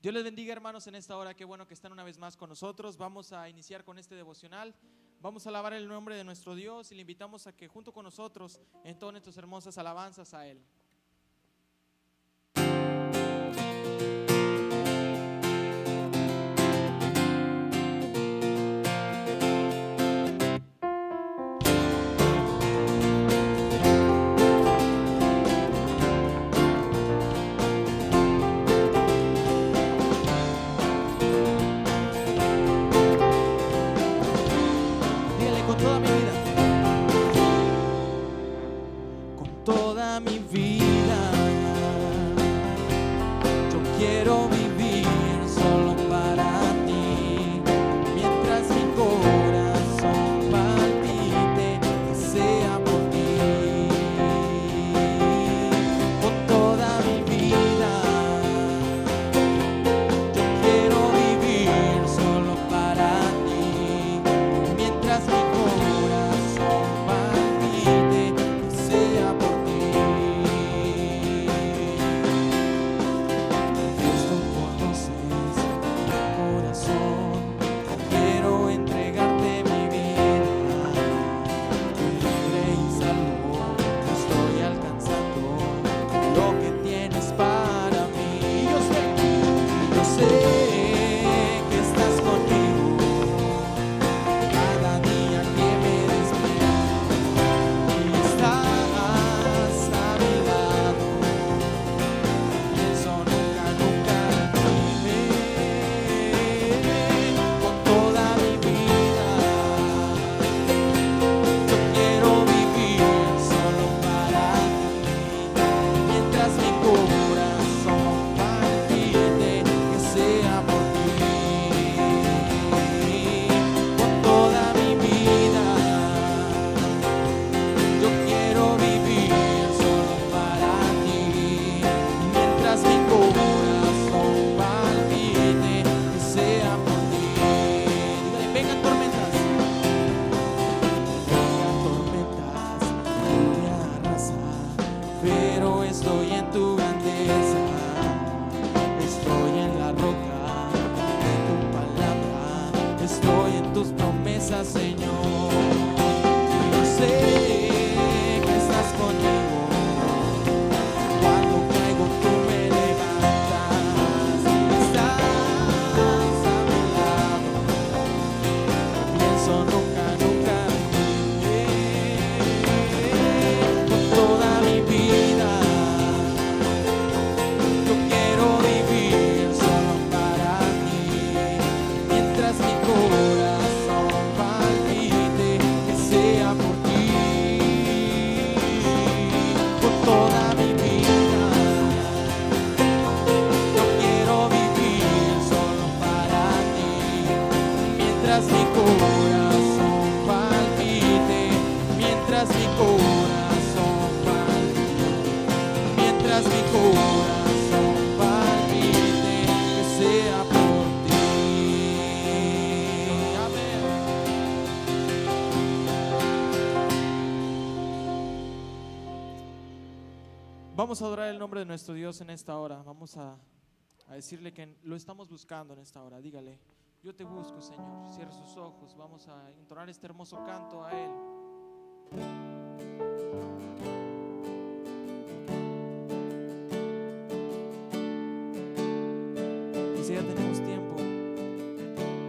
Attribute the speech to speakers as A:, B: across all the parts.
A: Dios les bendiga, hermanos, en esta hora. Qué bueno que están una vez más con nosotros. Vamos a iniciar con este devocional. Vamos a alabar el nombre de nuestro Dios y le invitamos a que junto con nosotros entonen tus hermosas alabanzas a Él. Toda mi vida, yo quiero vivir solo para ti, mientras mi corazón palpite, que sea por ti. Con toda mi vida, yo quiero vivir solo para ti, mientras mi corazón palpite, que sea por ti. Pero estoy en tu grandeza, estoy en la roca de tu palabra, estoy en tus promesas, Señor. Yo sé que estás conmigo, cuando caigo tú me levantas, estás a mi lado, no pienso nunca mi corazón palpite, mientras mi corazón palpite, mientras mi corazón palpite, que sea por ti. Amén. Vamos a adorar el nombre de nuestro Dios en esta hora. Vamos a decirle que lo estamos buscando en esta hora. Dígale: yo te busco, Señor. Cierra sus ojos. Vamos a entonar este hermoso canto a Él. Quizá ya tenemos tiempo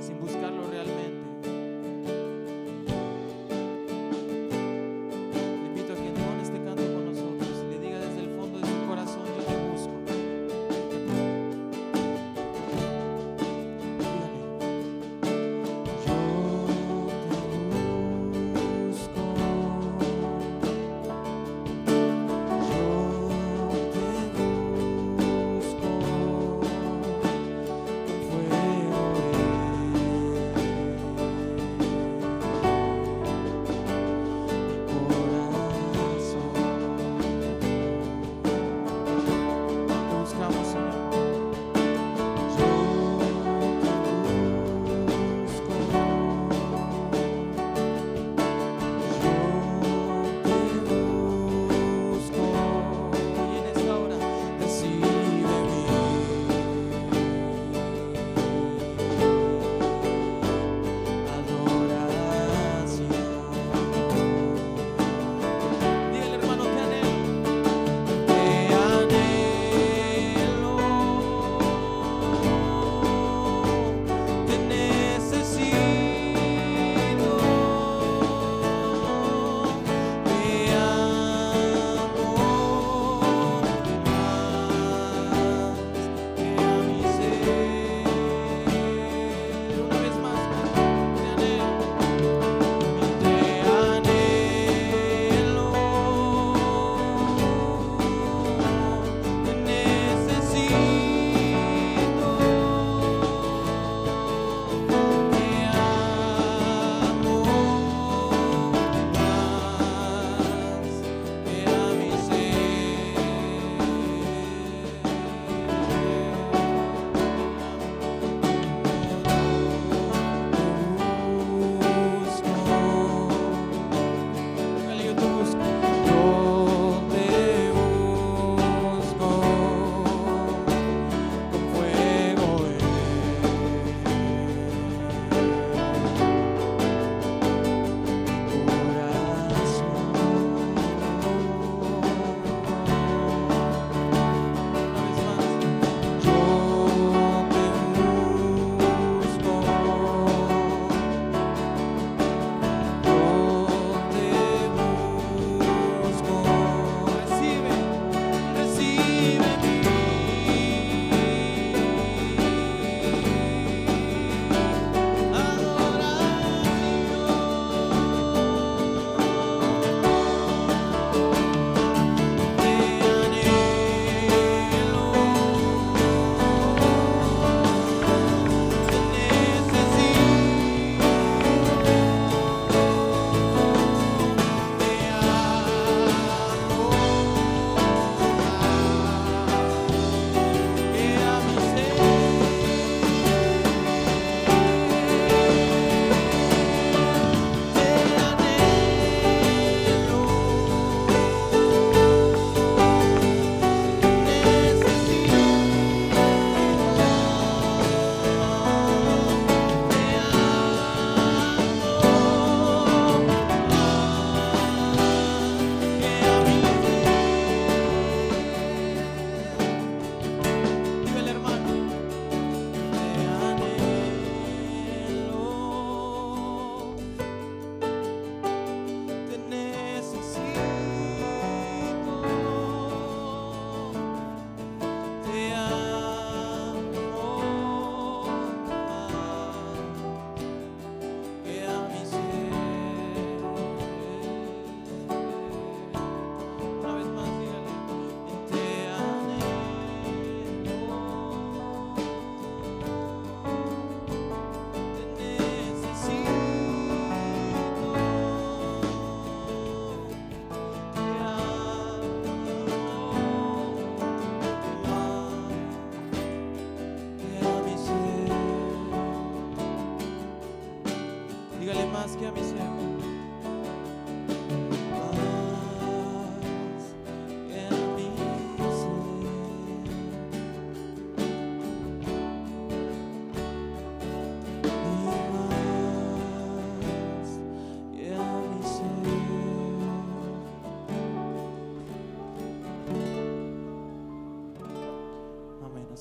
A: sin buscarlo realmente. Le invito a que entone este canto con nosotros y le diga desde el fondo de su corazón: yo te busco. Fue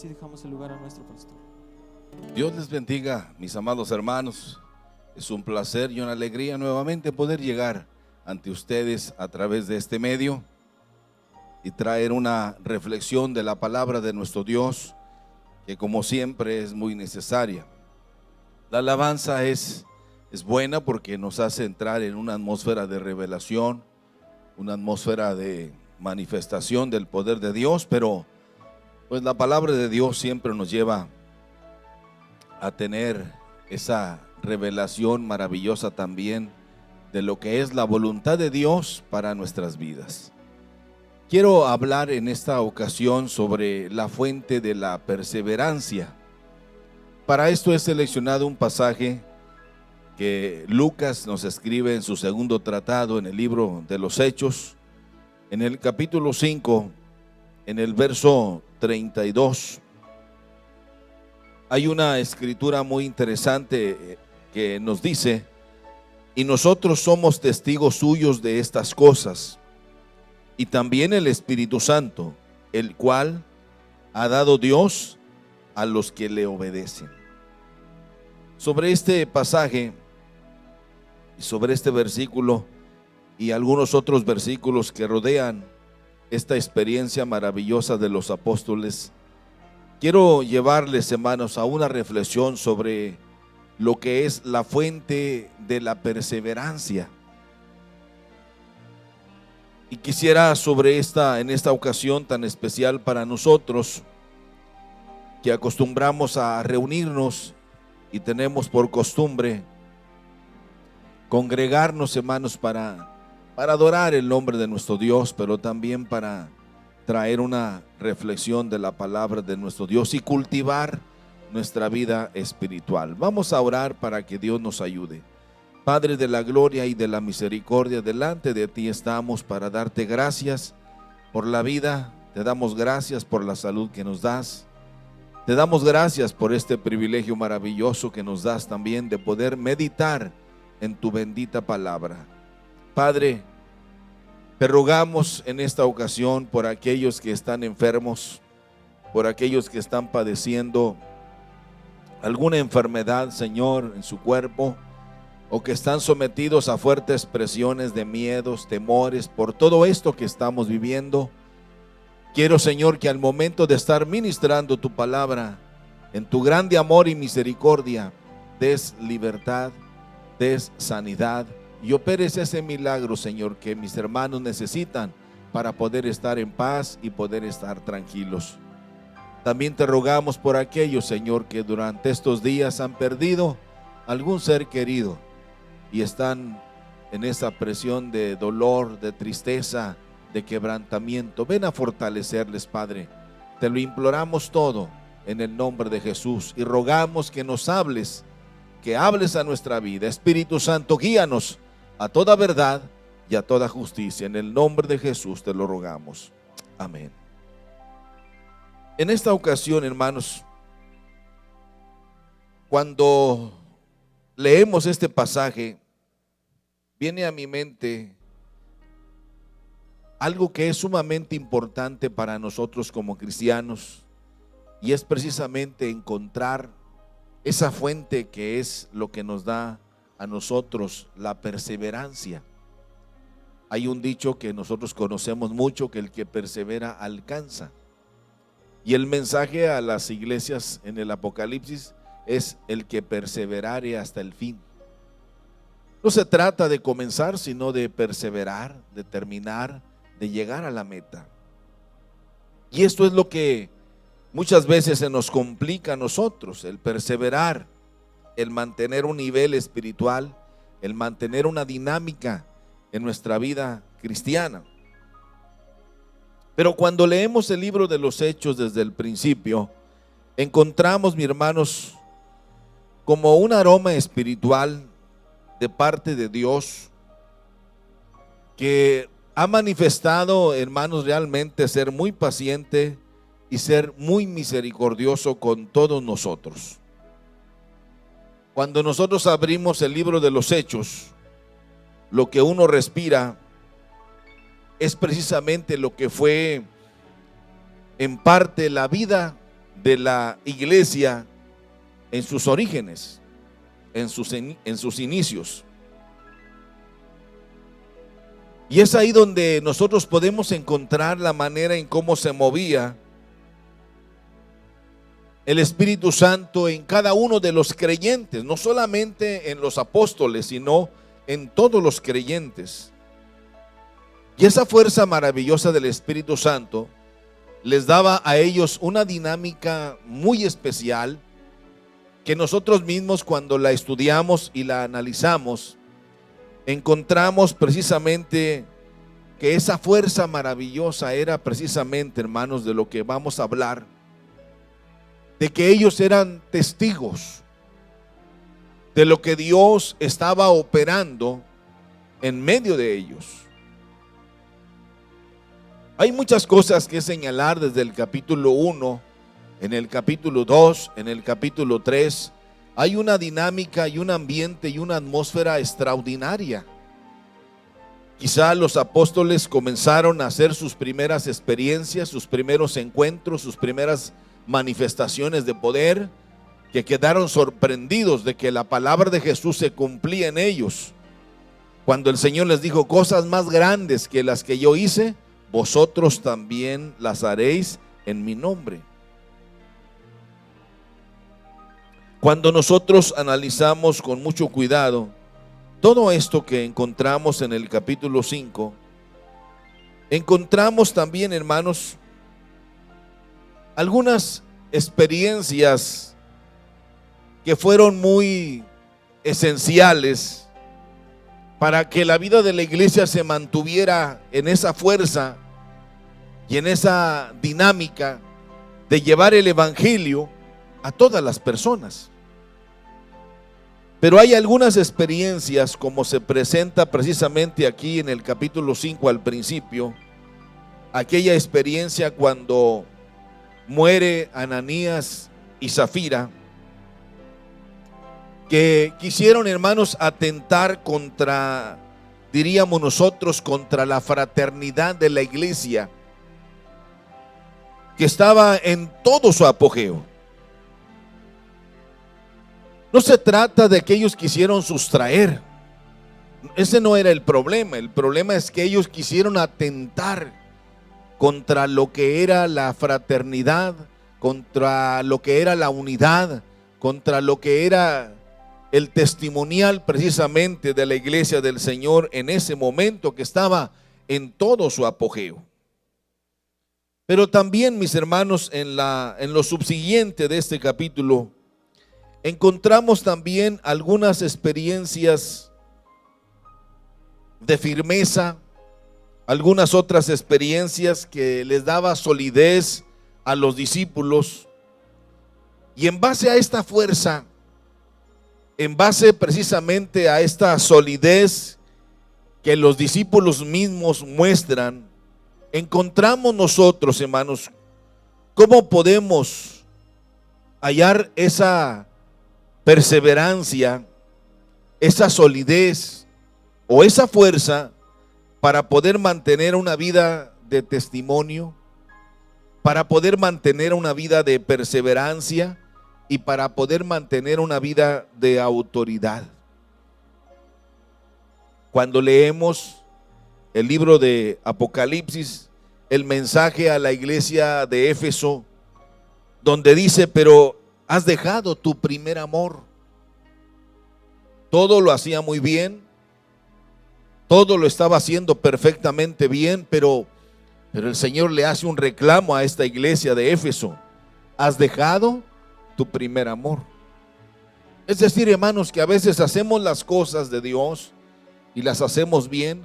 A: Así dejamos el lugar a nuestro pastor.
B: Dios les bendiga, mis amados hermanos. Es un placer y una alegría nuevamente poder llegar ante ustedes a través de este medio y traer una reflexión de la palabra de nuestro Dios, que como siempre es muy necesaria. La alabanza es buena porque nos hace entrar en una atmósfera de revelación, una atmósfera de manifestación del poder de Dios, pero pues la palabra de Dios siempre nos lleva a tener esa revelación maravillosa también de lo que es la voluntad de Dios para nuestras vidas. Quiero hablar en esta ocasión sobre la fuente de la perseverancia. Para esto he seleccionado un pasaje que Lucas nos escribe en su segundo tratado en el libro de los Hechos, en el capítulo 5, en el verso 32. Hay una escritura muy interesante que nos dice: y nosotros somos testigos suyos de estas cosas, y también el Espíritu Santo, el cual ha dado Dios a los que le obedecen. Sobre este pasaje y sobre este versículo y algunos otros versículos que rodean esta experiencia maravillosa de los apóstoles, quiero llevarles, hermanos, a una reflexión sobre lo que es la fuente de la perseverancia. Y quisiera en esta ocasión tan especial para nosotros, que acostumbramos a reunirnos y tenemos por costumbre congregarnos, hermanos, para adorar el nombre de nuestro Dios, pero también para traer una reflexión de la palabra de nuestro Dios y cultivar nuestra vida espiritual. Vamos a orar para que Dios nos ayude. Padre de la gloria y de la misericordia, delante de ti estamos para darte gracias por la vida. Te damos gracias por la salud que nos das. Te damos gracias por este privilegio maravilloso que nos das también de poder meditar en tu bendita palabra. Padre, te rogamos en esta ocasión por aquellos que están enfermos, por aquellos que están padeciendo alguna enfermedad, Señor, en su cuerpo, o que están sometidos a fuertes presiones de miedos, temores, por todo esto que estamos viviendo. Quiero, Señor, que al momento de estar ministrando tu palabra, en tu grande amor y misericordia, des libertad, des sanidad y operes ese milagro, Señor, que mis hermanos necesitan para poder estar en paz y poder estar tranquilos. También te rogamos por aquellos, Señor, que durante estos días han perdido algún ser querido y están en esa presión de dolor, de tristeza, de quebrantamiento. Ven a fortalecerles, Padre. Te lo imploramos todo en el nombre de Jesús y rogamos que nos hables, que hables a nuestra vida. Espíritu Santo, guíanos a toda verdad y a toda justicia. En el nombre de Jesús te lo rogamos. Amén. En esta ocasión, hermanos, cuando leemos este pasaje, viene a mi mente algo que es sumamente importante para nosotros como cristianos, y es precisamente encontrar esa fuente que es lo que nos da a nosotros la perseverancia. Hay un dicho que nosotros conocemos mucho, que el que persevera alcanza. Y el mensaje a las iglesias en el Apocalipsis es el que perseverare hasta el fin. No se trata de comenzar, sino de perseverar, de terminar, de llegar a la meta. Y esto es lo que muchas veces se nos complica a nosotros, el perseverar, el mantener un nivel espiritual, el mantener una dinámica en nuestra vida cristiana. Pero cuando leemos el libro de los Hechos desde el principio, encontramos, mis hermanos, como un aroma espiritual de parte de Dios que ha manifestado, hermanos, realmente ser muy paciente y ser muy misericordioso con todos nosotros. Cuando nosotros abrimos el libro de los Hechos, lo que uno respira es precisamente lo que fue en parte la vida de la iglesia en sus orígenes, en sus inicios. Y es ahí donde nosotros podemos encontrar la manera en cómo se movía el Espíritu Santo en cada uno de los creyentes, no solamente en los apóstoles, sino en todos los creyentes. Y esa fuerza maravillosa del Espíritu Santo les daba a ellos una dinámica muy especial que nosotros mismos, cuando la estudiamos y la analizamos, encontramos precisamente que esa fuerza maravillosa era precisamente, hermanos, de lo que vamos a hablar, de que ellos eran testigos de lo que Dios estaba operando en medio de ellos. Hay muchas cosas que señalar desde el capítulo 1, en el capítulo 2, en el capítulo 3. Hay una dinámica y un ambiente y una atmósfera extraordinaria. Quizá los apóstoles comenzaron a hacer sus primeras experiencias, sus primeros encuentros, sus primeras manifestaciones de poder, que quedaron sorprendidos de que la palabra de Jesús se cumplía en ellos. Cuando el Señor les dijo: cosas más grandes que las que yo hice, vosotros también las haréis en mi nombre. Cuando nosotros analizamos con mucho cuidado todo esto que encontramos en el capítulo 5, encontramos también, hermanos, algunas experiencias que fueron muy esenciales para que la vida de la iglesia se mantuviera en esa fuerza y en esa dinámica de llevar el evangelio a todas las personas. Pero hay algunas experiencias, como se presenta precisamente aquí en el capítulo 5 al principio, aquella experiencia cuando muere Ananías y Zafira, que quisieron, hermanos, atentar contra, diríamos nosotros, contra la fraternidad de la iglesia, que estaba en todo su apogeo. No se trata de que ellos quisieron sustraer, ese no era el problema es que ellos quisieron atentar contra lo que era la fraternidad, contra lo que era la unidad, contra lo que era el testimonial precisamente de la iglesia del Señor en ese momento, que estaba en todo su apogeo. Pero también, mis hermanos, en lo subsiguiente de este capítulo, encontramos también algunas experiencias de firmeza, algunas otras experiencias que les daba solidez a los discípulos. Y en base a esta fuerza, en base precisamente a esta solidez que los discípulos mismos muestran, encontramos nosotros, hermanos, cómo podemos hallar esa perseverancia, esa solidez o esa fuerza para poder mantener una vida de testimonio, para poder mantener una vida de perseverancia y para poder mantener una vida de autoridad. Cuando leemos el libro de Apocalipsis, el mensaje a la iglesia de Éfeso, donde dice: pero has dejado tu primer amor. Todo lo hacía muy bien, todo lo estaba haciendo perfectamente bien, pero el Señor le hace un reclamo a esta iglesia de Éfeso: has dejado tu primer amor. Es decir, hermanos, que a veces hacemos las cosas de Dios y las hacemos bien,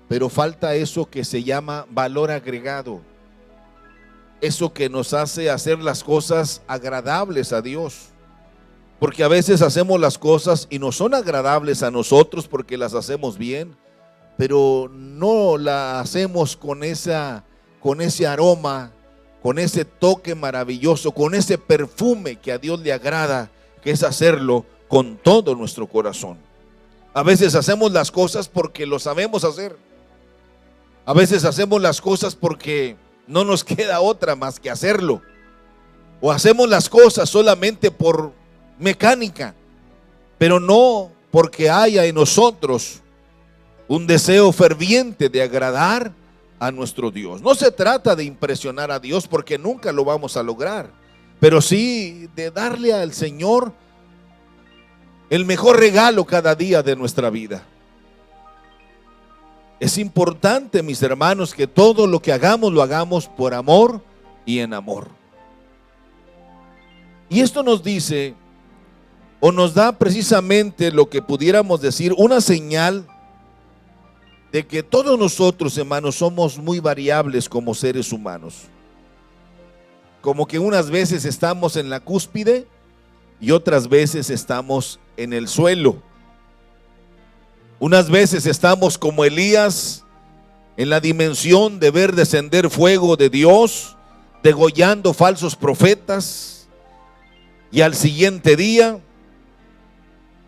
B: pero falta eso que se llama valor agregado, eso que nos hace hacer las cosas agradables a Dios. Porque a veces hacemos las cosas y no son agradables a nosotros porque las hacemos bien, pero no la hacemos con ese aroma, con ese toque maravilloso, con ese perfume que a Dios le agrada, que es hacerlo con todo nuestro corazón. A veces hacemos las cosas porque lo sabemos hacer. A veces hacemos las cosas porque no nos queda otra más que hacerlo. o hacemos las cosas solamente por mecánica, pero no porque haya en nosotros un deseo ferviente de agradar a nuestro Dios. No se trata de impresionar a Dios, porque nunca lo vamos a lograr, pero sí de darle al Señor el mejor regalo cada día de nuestra vida. Es importante, mis hermanos, que todo lo que hagamos lo hagamos por amor y en amor. Y esto nos dice, o nos da precisamente lo que pudiéramos decir, una señal de que todos nosotros, hermanos, somos muy variables como seres humanos. Como que unas veces estamos en la cúspide y otras veces estamos en el suelo. Unas veces estamos como Elías en la dimensión de ver descender fuego de Dios, degollando falsos profetas, y al siguiente día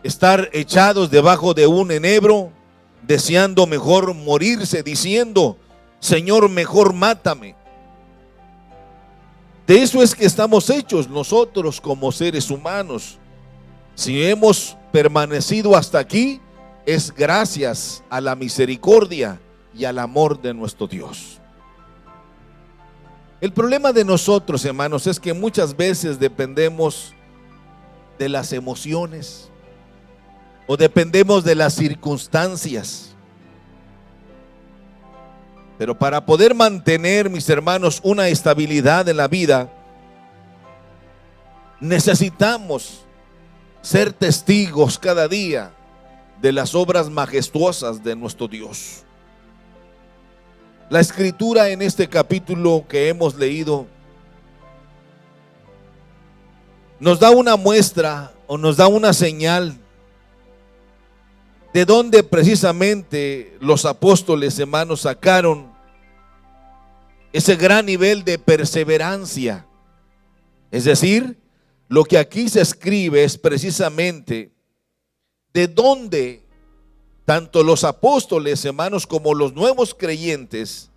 B: estar echados debajo de un enebro, deseando mejor morirse, diciendo: Señor, mejor mátame. De eso es que estamos hechos nosotros como seres humanos. Si hemos permanecido hasta aquí, es gracias a la misericordia y al amor de nuestro Dios. El problema de nosotros, hermanos, es que muchas veces dependemos de las emociones o dependemos de las circunstancias. Pero para poder mantener, mis hermanos, una estabilidad en la vida, necesitamos ser testigos cada día de las obras majestuosas de nuestro Dios. La escritura en este capítulo que hemos leído nos da una muestra o nos da una señal de donde precisamente los apóstoles, hermanos, sacaron ese gran nivel de perseverancia. Es decir, lo que aquí se escribe es precisamente de dónde tanto los apóstoles, hermanos, como los nuevos creyentes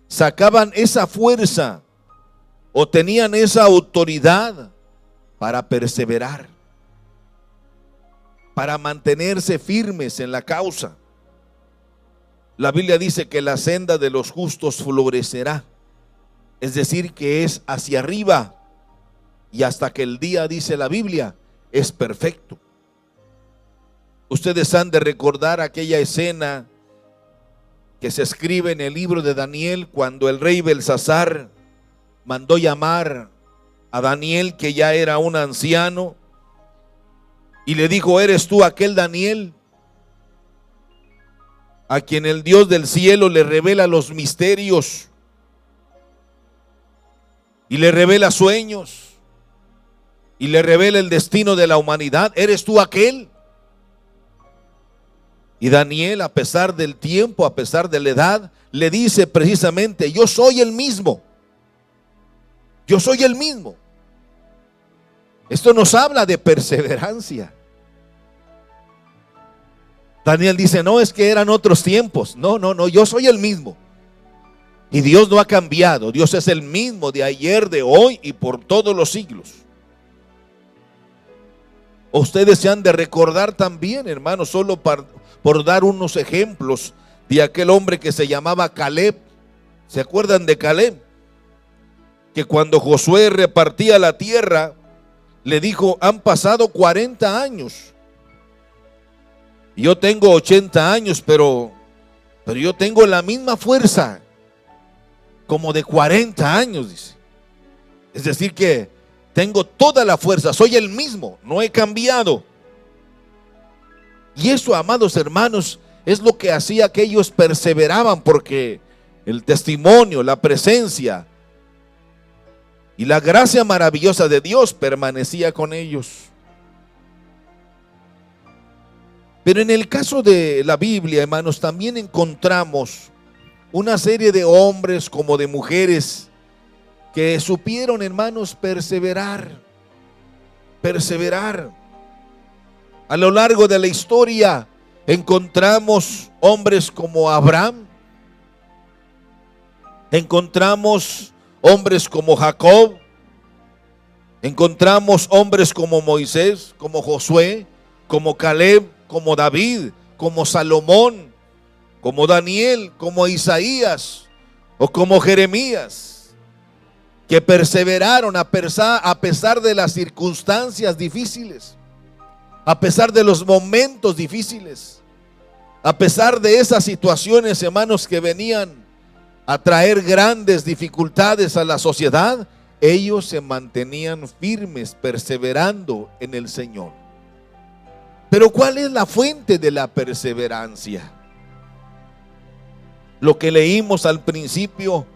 B: sacaban esa fuerza o tenían esa autoridad para perseverar, para mantenerse firmes en la causa. La Biblia dice que la senda de los justos florecerá, es decir, que es hacia arriba, y hasta que el día, dice la Biblia, es perfecto. Ustedes han de recordar aquella escena que se escribe en el libro de Daniel, cuando el rey Belsasar mandó llamar a Daniel, que ya era un anciano, y le dijo: ¿eres tú aquel Daniel a quien el Dios del cielo le revela los misterios y le revela sueños y le revela el destino de la humanidad? ¿Eres tú aquel? Y Daniel, a pesar del tiempo, a pesar de la edad, le dice precisamente: yo soy el mismo. Yo soy el mismo. Esto nos habla de perseverancia. Daniel dice: no, es que eran otros tiempos. No, yo soy el mismo. Y Dios no ha cambiado. Dios es el mismo de ayer, de hoy y por todos los siglos. Ustedes se han de recordar también, hermanos, solo por dar unos ejemplos, de aquel hombre que se llamaba Caleb. ¿Se acuerdan de Caleb? Que cuando Josué repartía la tierra, le dijo: han pasado 40 años. Yo tengo 80 años, pero yo tengo la misma fuerza como de 40 años, dice. Es decir, que tengo toda la fuerza, soy el mismo, no he cambiado. Y eso, amados hermanos, es lo que hacía que ellos perseveraban, porque el testimonio, la presencia y la gracia maravillosa de Dios permanecía con ellos. Pero en el caso de la Biblia, hermanos, también encontramos una serie de hombres como de mujeres que supieron, hermanos, perseverar. A lo largo de la historia encontramos hombres como Abraham, encontramos hombres como Jacob, Encontramos hombres como Moisés, como Josué, como Caleb, como David, como Salomón, como Daniel, como Isaías o como Jeremías, que perseveraron a pesar de las circunstancias difíciles, a pesar de los momentos difíciles, a pesar de esas situaciones, hermanos, que venían a traer grandes dificultades a la sociedad. Ellos se mantenían firmes, perseverando en el Señor. Pero ¿cuál es la fuente de la perseverancia? Lo que leímos al principio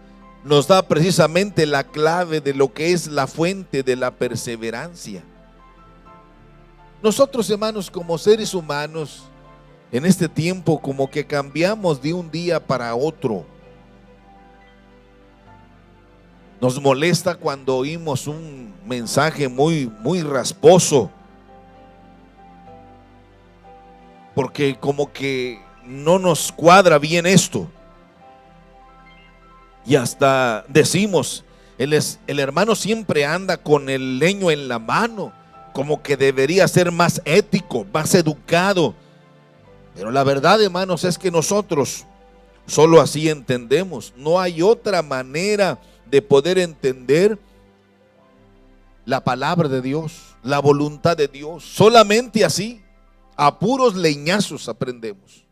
B: nos da precisamente la clave de lo que es la fuente de la perseverancia. Nosotros, hermanos, como seres humanos, en este tiempo como que cambiamos de un día para otro. Nos molesta cuando oímos un mensaje muy rasposo, porque como que no nos cuadra bien esto. Y hasta decimos, el hermano siempre anda con el leño en la mano, como que debería ser más ético, más educado. Pero la verdad, hermanos, es que nosotros solo así entendemos. No hay otra manera de poder entender la palabra de Dios, la voluntad de Dios. Solamente así, a puros leñazos aprendemos.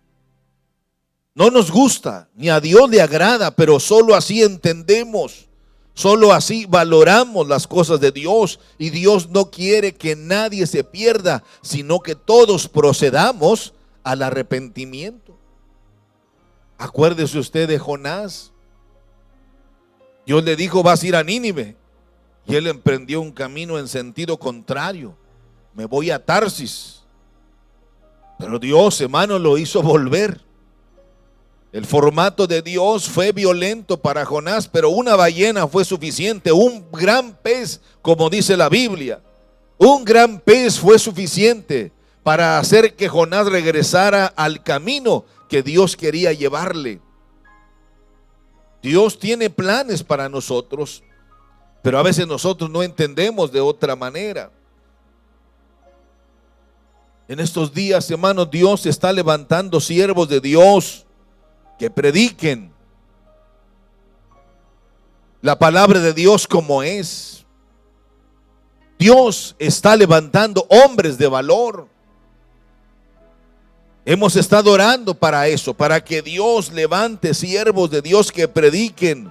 B: No nos gusta, ni a Dios le agrada, pero solo así entendemos, solo así valoramos las cosas de Dios. Y Dios no quiere que nadie se pierda, sino que todos procedamos al arrepentimiento. Acuérdese usted de Jonás. Dios le dijo: vas a ir a Nínive, y él emprendió un camino en sentido contrario. Me voy a Tarsis. Pero Dios, hermano, lo hizo volver. El formato de Dios fue violento para Jonás, pero una ballena fue suficiente. Un gran pez, como dice la Biblia, un gran pez fue suficiente para hacer que Jonás regresara al camino que Dios quería llevarle. Dios tiene planes para nosotros, pero a veces nosotros no entendemos de otra manera. En estos días, hermanos, Dios está levantando siervos de Dios que prediquen la palabra de Dios como es. Dios está levantando hombres de valor. Hemos estado orando para eso, para que Dios levante siervos de Dios que prediquen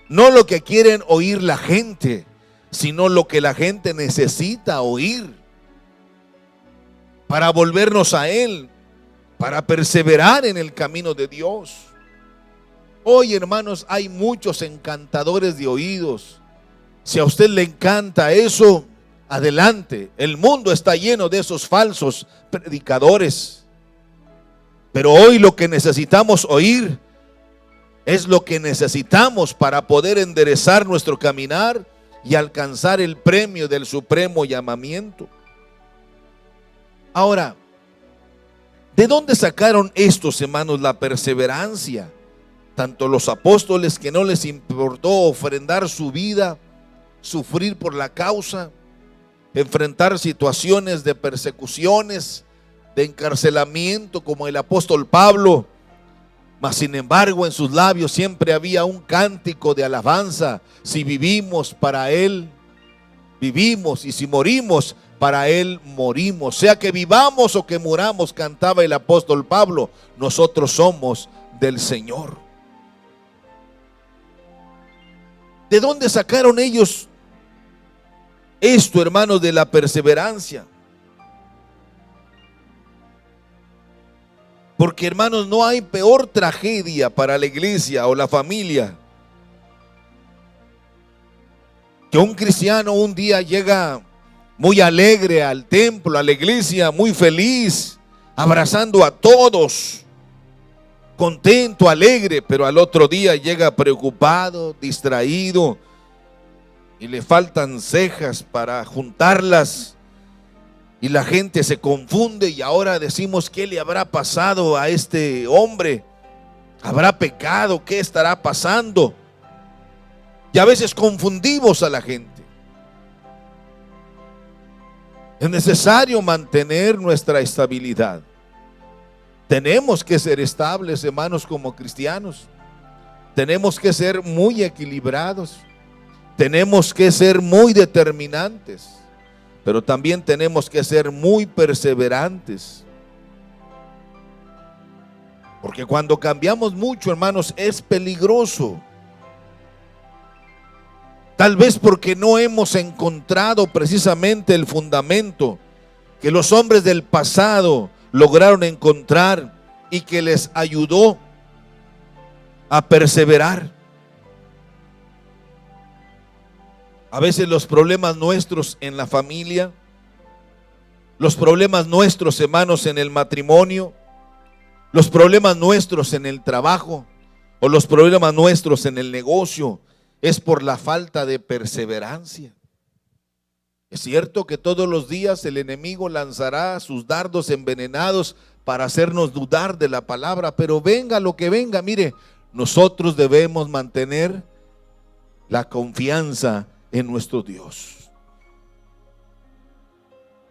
B: no lo que quieren oír la gente, sino lo que la gente necesita oír para volvernos a Él, para perseverar en el camino de Dios. Hoy, hermanos, hay muchos encantadores de oídos. Si a usted le encanta eso, adelante. El mundo está lleno de esos falsos predicadores. Pero hoy lo que necesitamos oír es lo que necesitamos para poder enderezar nuestro caminar y alcanzar el premio del supremo llamamiento. Ahora, ¿de dónde sacaron estos, hermanos, la perseverancia? Tanto los apóstoles, que no les importó ofrendar su vida, sufrir por la causa, enfrentar situaciones de persecuciones, de encarcelamiento, como el apóstol Pablo. Mas sin embargo, en sus labios siempre había un cántico de alabanza. Si vivimos, para Él vivimos, y si morimos, para Él morimos. Sea que vivamos o que muramos, cantaba el apóstol Pablo, nosotros somos del Señor. ¿De dónde sacaron ellos esto, hermanos, de la perseverancia? Porque, hermanos, no hay peor tragedia para la iglesia o la familia que un cristiano un día llega muy alegre al templo, a la iglesia, muy feliz, abrazando a todos, contento, alegre, pero al otro día llega preocupado, distraído, y le faltan cejas para juntarlas, y la gente se confunde. Y ahora decimos: ¿qué le habrá pasado a este hombre? ¿Habrá pecado? ¿Qué estará pasando? Y a veces confundimos a la gente. Es necesario mantener nuestra estabilidad. Tenemos que ser estables, hermanos, como cristianos. Tenemos que ser muy equilibrados. Tenemos que ser muy determinantes. Pero también tenemos que ser muy perseverantes. Porque cuando cambiamos mucho, hermanos, es peligroso. Tal vez porque no hemos encontrado precisamente el fundamento que los hombres del pasado lograron encontrar y que les ayudó a perseverar. A veces los problemas nuestros en la familia, los problemas nuestros, hermanos, en el matrimonio, los problemas nuestros en el trabajo o los problemas nuestros en el negocio, es por la falta de perseverancia. Es cierto que todos los días el enemigo lanzará sus dardos envenenados para hacernos dudar de la palabra, pero venga lo que venga, mire, nosotros debemos mantener la confianza en nuestro Dios.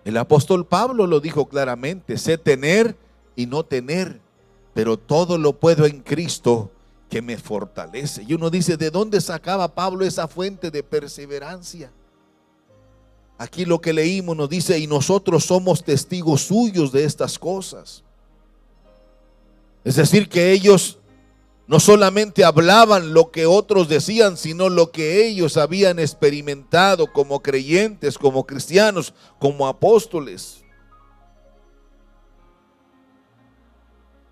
B: El apóstol Pablo lo dijo claramente: sé tener y no tener, pero todo lo puedo en Cristo que me fortalece. Y uno dice, ¿de dónde sacaba Pablo esa fuente de perseverancia? Aquí lo que leímos nos dice, y nosotros somos testigos suyos de estas cosas. Es decir, que ellos no solamente hablaban lo que otros decían, sino lo que ellos habían experimentado como creyentes, como cristianos, como apóstoles.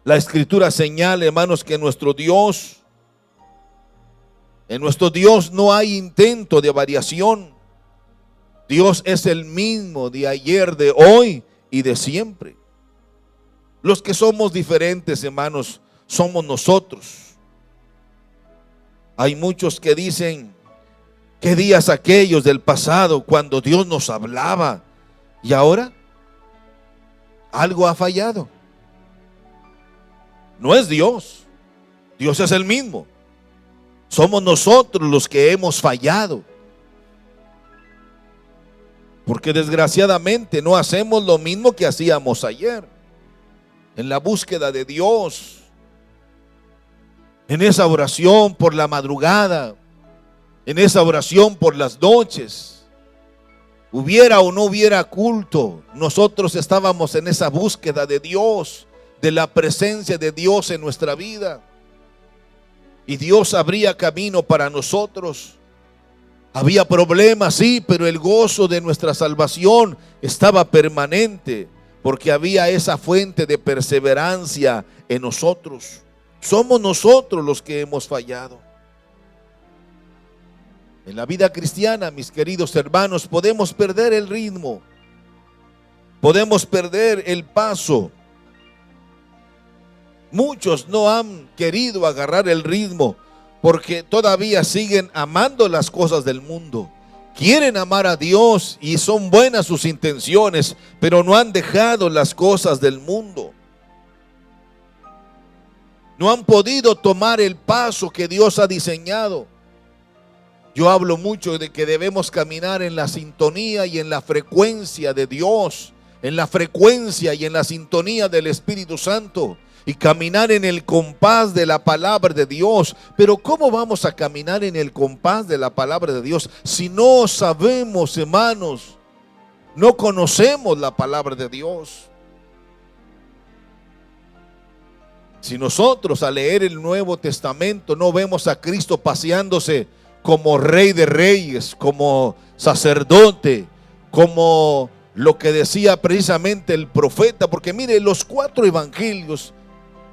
B: La Escritura señala, hermanos, que en nuestro Dios no hay intento de variación. Dios es el mismo de ayer, de hoy y de siempre. Los que somos diferentes, hermanos, somos nosotros. Hay muchos que dicen, ¿qué días aquellos del pasado cuando Dios nos hablaba? Y ahora algo ha fallado. No es Dios, Dios es el mismo. Somos nosotros los que hemos fallado. Porque desgraciadamente no hacemos lo mismo que hacíamos ayer. En la búsqueda de Dios, en esa oración por la madrugada, en esa oración por las noches, hubiera o no hubiera culto, nosotros estábamos en esa búsqueda de Dios, de la presencia de Dios en nuestra vida. Y Dios abría camino para nosotros. Había problemas, sí, pero el gozo de nuestra salvación estaba permanente, porque había esa fuente de perseverancia en nosotros. Somos nosotros los que hemos fallado. En la vida cristiana, mis queridos hermanos, podemos perder el ritmo, podemos perder el paso. Muchos no han querido agarrar el ritmo porque todavía siguen amando las cosas del mundo. Quieren amar a Dios y son buenas sus intenciones, pero no han dejado las cosas del mundo. No han podido tomar el paso que Dios ha diseñado. Yo hablo mucho de que debemos caminar en la sintonía y en la frecuencia de Dios, en la frecuencia y en la sintonía del Espíritu Santo, y caminar en el compás de la palabra de Dios. Pero ¿cómo vamos a caminar en el compás de la palabra de Dios si no sabemos, hermanos, no conocemos la palabra de Dios? Si nosotros al leer el Nuevo Testamento no vemos a Cristo paseándose como Rey de Reyes, como sacerdote, como lo que decía precisamente el profeta, porque mire, los 4 evangelios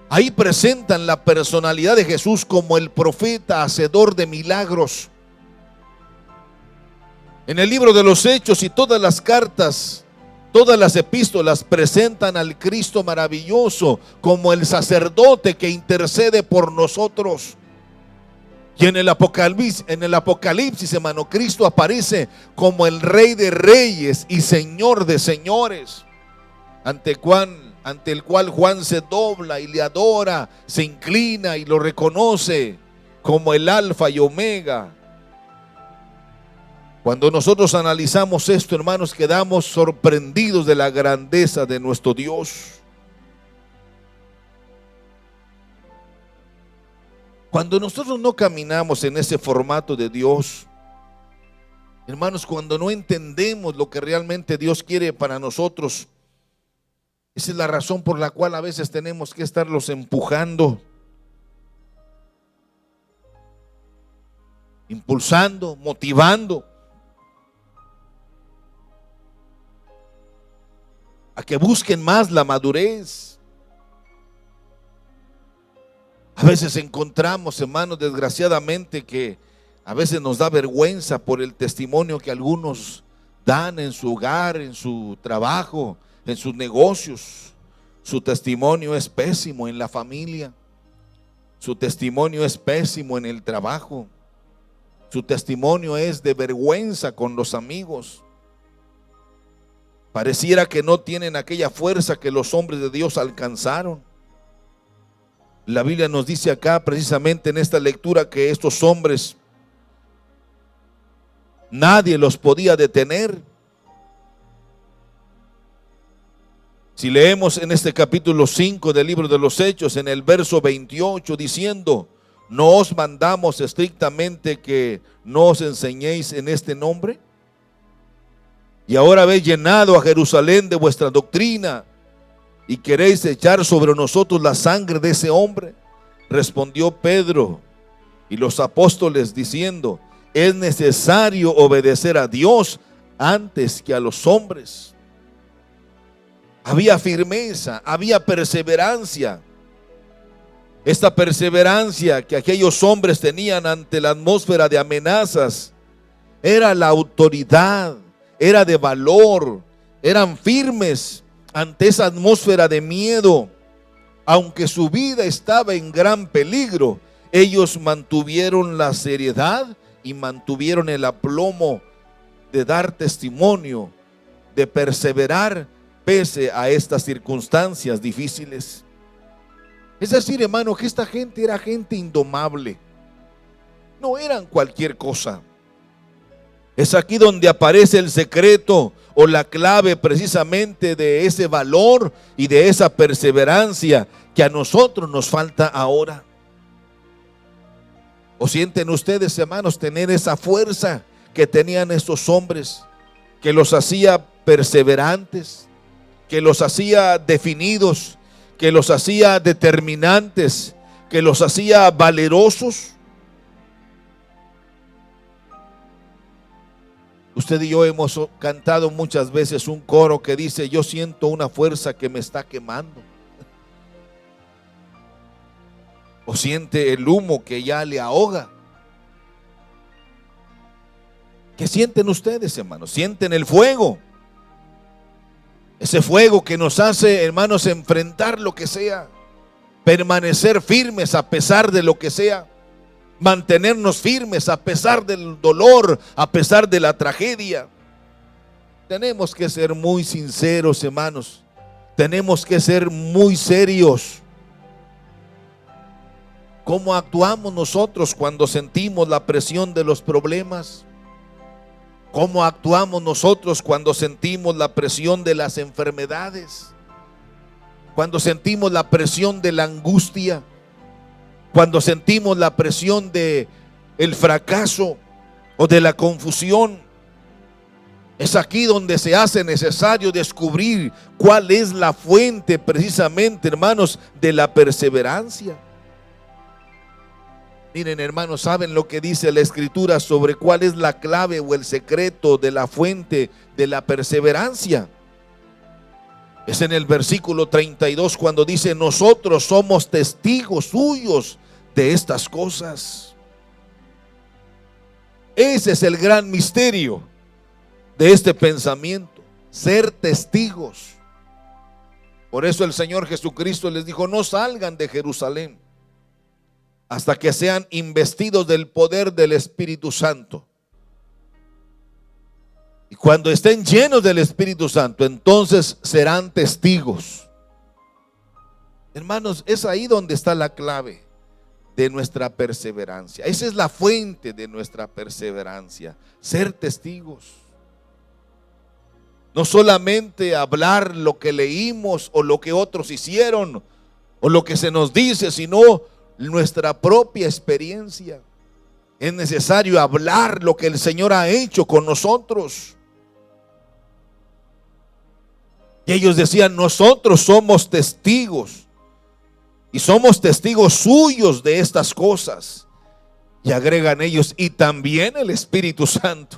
B: ahí presentan la personalidad de Jesús como el profeta hacedor de milagros. En el libro de los Hechos y todas las cartas, todas las epístolas presentan al Cristo maravilloso como el sacerdote que intercede por nosotros. Y en el Apocalipsis, hermano, Cristo aparece como el Rey de Reyes y Señor de Señores, ante el cual Juan se dobla y le adora, se inclina y lo reconoce como el Alfa y Omega. Cuando nosotros analizamos esto, hermanos, quedamos sorprendidos de la grandeza de nuestro Dios. Cuando nosotros no caminamos en ese formato de Dios, hermanos, cuando no entendemos lo que realmente Dios quiere para nosotros, esa es la razón por la cual a veces tenemos que estarlos empujando, impulsando, motivando a que busquen más la madurez. A veces encontramos, hermanos, desgraciadamente, que a veces nos da vergüenza por el testimonio que algunos dan en su hogar, en su trabajo, en sus negocios. Su testimonio es pésimo en la familia. Su testimonio es pésimo en el trabajo. Su testimonio es de vergüenza con los amigos. Pareciera que no tienen aquella fuerza que los hombres de Dios alcanzaron. La Biblia nos dice acá, precisamente en esta lectura, que estos hombres nadie los podía detener. Si leemos en este capítulo 5 del libro de los Hechos, en el verso 28, diciendo: ¿no os mandamos estrictamente que no os enseñéis en este nombre? Y ahora habéis llenado a Jerusalén de vuestra doctrina y queréis echar sobre nosotros la sangre de ese hombre. Respondió Pedro y los apóstoles diciendo: es necesario obedecer a Dios antes que a los hombres. Había firmeza, había perseverancia. Esta perseverancia que aquellos hombres tenían ante la atmósfera de amenazas era la autoridad, era de valor, eran firmes ante esa atmósfera de miedo. Aunque su vida estaba en gran peligro, ellos mantuvieron la seriedad y mantuvieron el aplomo de dar testimonio, de perseverar pese a estas circunstancias difíciles. Es decir, hermano, que esta gente era gente indomable, no eran cualquier cosa. Es aquí donde aparece el secreto o la clave precisamente de ese valor y de esa perseverancia que a nosotros nos falta ahora. ¿O sienten ustedes, hermanos, tener esa fuerza que tenían estos hombres, que los hacía perseverantes, que los hacía definidos, que los hacía determinantes, que los hacía valerosos? Usted y yo hemos cantado muchas veces un coro que dice: yo siento una fuerza que me está quemando. O siente el humo que ya le ahoga. ¿Qué sienten ustedes, hermanos? Sienten el fuego. Ese fuego que nos hace, hermanos, enfrentar lo que sea, permanecer firmes a pesar de lo que sea, mantenernos firmes a pesar del dolor, a pesar de la tragedia. Tenemos que ser muy sinceros, hermanos. Tenemos que ser muy serios. ¿Cómo actuamos nosotros cuando sentimos la presión de los problemas? ¿Cómo actuamos nosotros cuando sentimos la presión de las enfermedades? Cuando sentimos la presión de la angustia, cuando sentimos la presión de el fracaso o de la confusión. Es aquí donde se hace necesario descubrir cuál es la fuente precisamente, hermanos, de la perseverancia. Miren, hermanos, ¿saben lo que dice la Escritura sobre cuál es la clave o el secreto de la fuente de la perseverancia? Es en el versículo 32 cuando dice: nosotros somos testigos suyos de estas cosas. Ese es el gran misterio de este pensamiento, ser testigos. Por eso el Señor Jesucristo les dijo: no salgan de Jerusalén hasta que sean investidos del poder del Espíritu Santo. Y cuando estén llenos del Espíritu Santo, entonces serán testigos. Hermanos, es ahí donde está la clave. de nuestra perseverancia. Esa es la fuente de nuestra perseverancia, ser testigos. No solamente hablar lo que leímos o lo que otros hicieron o lo que se nos dice, sino nuestra propia experiencia. Es necesario hablar lo que el Señor ha hecho con nosotros. Y ellos decían, nosotros somos testigos y somos testigos suyos de estas cosas. Y agregan ellos, y también el Espíritu Santo.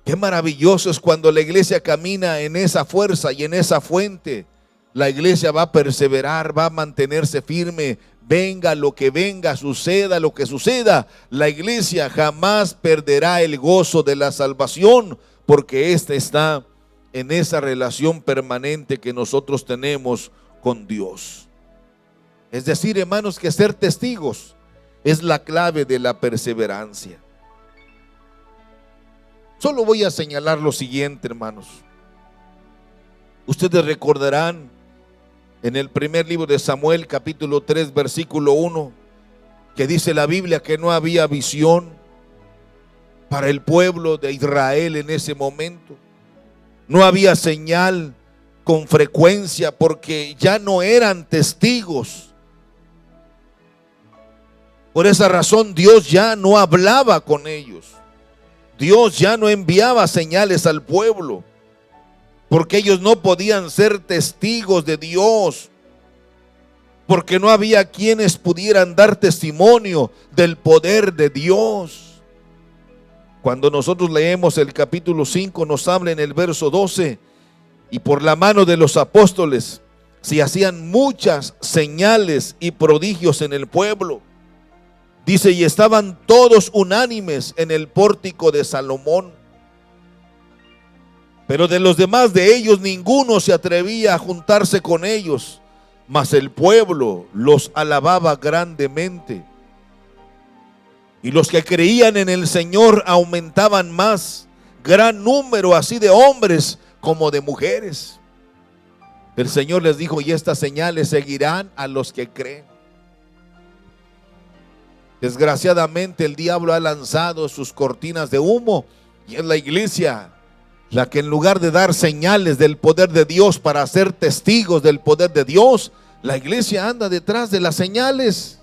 B: Qué maravilloso es cuando la iglesia camina en esa fuerza y en esa fuente. La iglesia va a perseverar, va a mantenerse firme, venga lo que venga, suceda lo que suceda. La iglesia jamás perderá el gozo de la salvación, porque ésta está en esa relación permanente que nosotros tenemos con Dios. Es decir, hermanos, que ser testigos es la clave de la perseverancia. Solo voy a señalar lo siguiente, hermanos. Ustedes recordarán en el primer libro de Samuel, capítulo 3, versículo 1, que dice la Biblia que no había visión para el pueblo de Israel en ese momento. No había señal con frecuencia porque ya no eran testigos. Por esa razón Dios ya no hablaba con ellos. Dios ya no enviaba señales al pueblo, porque ellos no podían ser testigos de Dios, porque no había quienes pudieran dar testimonio del poder de Dios. Cuando nosotros leemos el capítulo 5, nos habla en el verso 12, y por la mano de los apóstoles se hacían muchas señales y prodigios en el pueblo. Dice, y estaban todos unánimes en el pórtico de Salomón. Pero de los demás de ellos ninguno se atrevía a juntarse con ellos, mas el pueblo los alababa grandemente. Y los que creían en el Señor aumentaban más, gran número así de hombres como de mujeres. El Señor les dijo, y estas señales seguirán a los que creen. Desgraciadamente el diablo ha lanzado sus cortinas de humo y es la iglesia la que en lugar de dar señales del poder de Dios para ser testigos del poder de Dios, la iglesia anda detrás de las señales.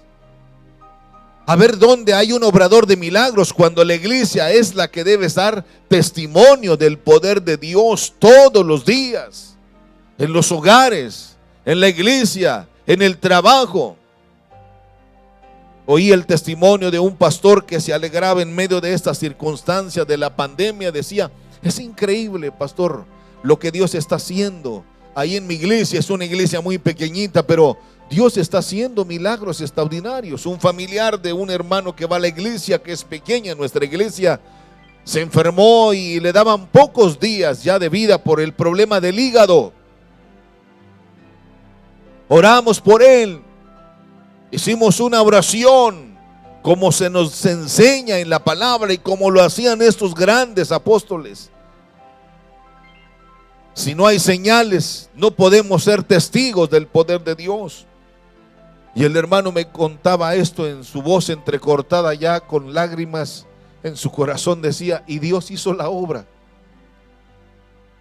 B: A ver dónde hay un obrador de milagros, cuando la iglesia es la que debe dar testimonio del poder de Dios todos los días, en los hogares, en la iglesia, en el trabajo. Oí el testimonio de un pastor que se alegraba en medio de estas circunstancias de la pandemia. Decía, es increíble, pastor, lo que Dios está haciendo. Ahí en mi iglesia, es una iglesia muy pequeñita, pero Dios está haciendo milagros extraordinarios. Un familiar de un hermano que va a la iglesia, que es pequeña, nuestra iglesia, se enfermó y le daban pocos días ya de vida por el problema del hígado. Oramos por él. Hicimos una oración como se nos enseña en la palabra y como lo hacían estos grandes apóstoles. Si no hay señales, no podemos ser testigos del poder de Dios. Y el hermano me contaba esto en su voz entrecortada, ya con lágrimas en su corazón. Decía, y Dios hizo la obra.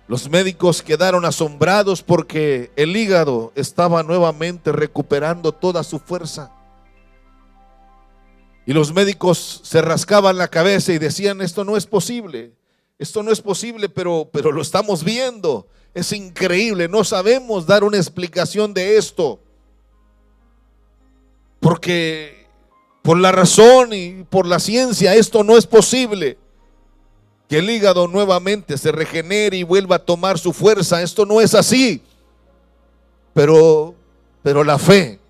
B: Los médicos quedaron asombrados porque el hígado estaba nuevamente recuperando toda su fuerza. Y los médicos se rascaban la cabeza y decían, esto no es posible, pero lo estamos viendo. Es increíble, no sabemos dar una explicación de esto. Porque por la razón y por la ciencia esto no es posible. Que el hígado nuevamente se regenere y vuelva a tomar su fuerza. Esto no es así. Pero la fe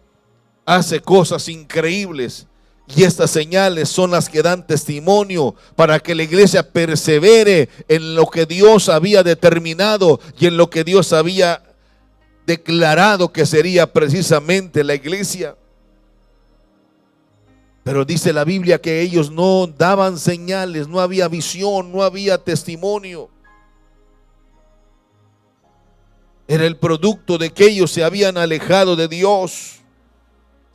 B: hace cosas increíbles. Y estas señales son las que dan testimonio para que la iglesia persevere en lo que Dios había determinado y en lo que Dios había declarado que sería precisamente la iglesia. Pero dice la Biblia que ellos no daban señales, no había visión, no había testimonio. Era el producto de que ellos se habían alejado de Dios.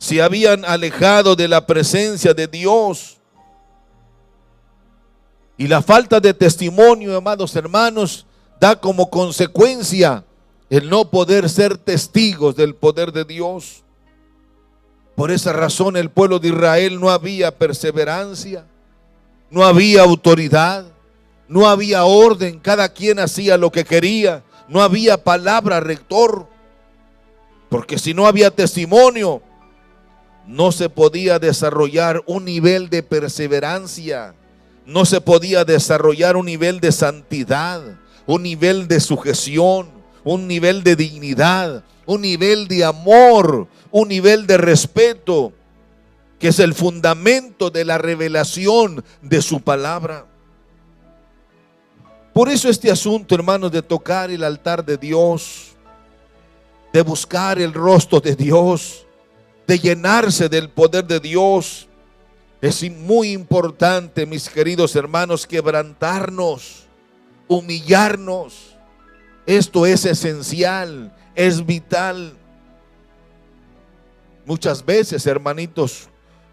B: se habían alejado de la presencia de Dios. Y la falta de testimonio, amados hermanos, da como consecuencia el no poder ser testigos del poder de Dios. Por esa razón el pueblo de Israel no había perseverancia, no había autoridad, no había orden, cada quien hacía lo que quería, no había palabra rector, porque si no había testimonio, no se podía desarrollar un nivel de perseverancia, no se podía desarrollar un nivel de santidad, un nivel de sujeción, un nivel de dignidad, un nivel de amor, un nivel de respeto, que es el fundamento de la revelación de su palabra. Por eso este asunto, hermanos, de tocar el altar de Dios, de buscar el rostro de Dios, de llenarse del poder de Dios, es muy importante, mis queridos hermanos, quebrantarnos, humillarnos. Esto es esencial, es vital. Muchas veces, hermanitos,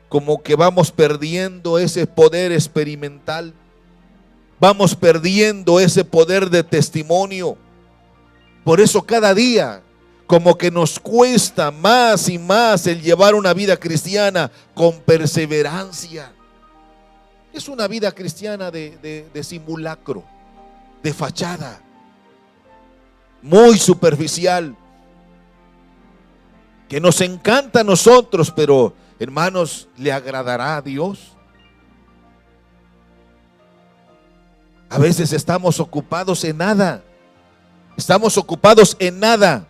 B: como que vamos perdiendo ese poder experimental, vamos perdiendo ese poder de testimonio. Por eso cada día como que nos cuesta más y más el llevar una vida cristiana con perseverancia. Es una vida cristiana de simulacro, de fachada, muy superficial, que nos encanta a nosotros, pero hermanos, ¿le agradará a Dios? A veces estamos ocupados en nada. Estamos ocupados en nada.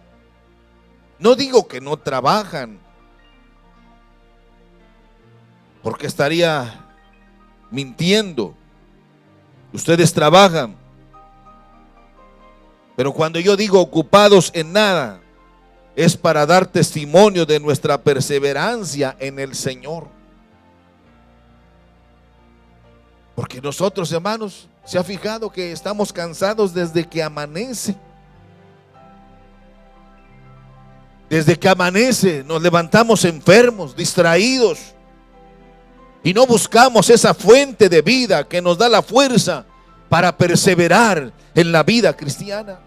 B: No digo que no trabajan, porque estaría mintiendo. Ustedes trabajan. Pero cuando yo digo ocupados en nada, es para dar testimonio de nuestra perseverancia en el Señor. Porque nosotros, hermanos, ¿se ha fijado que estamos cansados desde que amanece? Desde que amanece nos levantamos enfermos, distraídos, y no buscamos esa fuente de vida que nos da la fuerza para perseverar en la vida cristiana.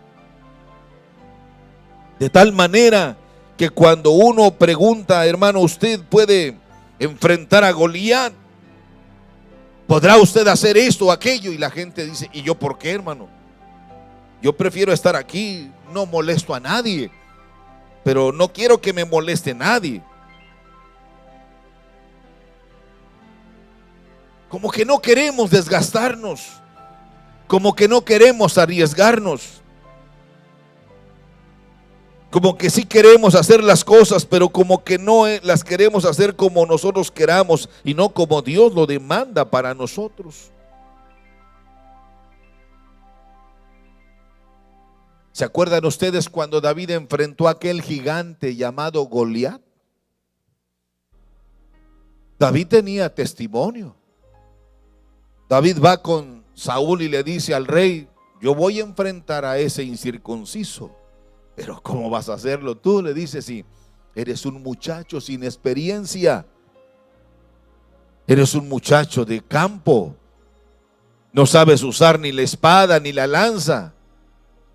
B: De tal manera que cuando uno pregunta, hermano, ¿usted puede enfrentar a Goliat? ¿Podrá usted hacer esto o aquello? Y la gente dice, ¿y yo por qué, hermano? Yo prefiero estar aquí, no molesto a nadie, pero no quiero que me moleste nadie. Como que no queremos desgastarnos, como que no queremos arriesgarnos, como que sí queremos hacer las cosas, pero como que no las queremos hacer como nosotros queramos y no como Dios lo demanda para nosotros. ¿Se acuerdan ustedes cuando David enfrentó a aquel gigante llamado Goliat? David tenía testimonio. David va con Saúl y le dice al rey, yo voy a enfrentar a ese incircunciso. Pero ¿cómo vas a hacerlo tú? Le dice, si eres un muchacho sin experiencia, eres un muchacho de campo, no sabes usar ni la espada ni la lanza.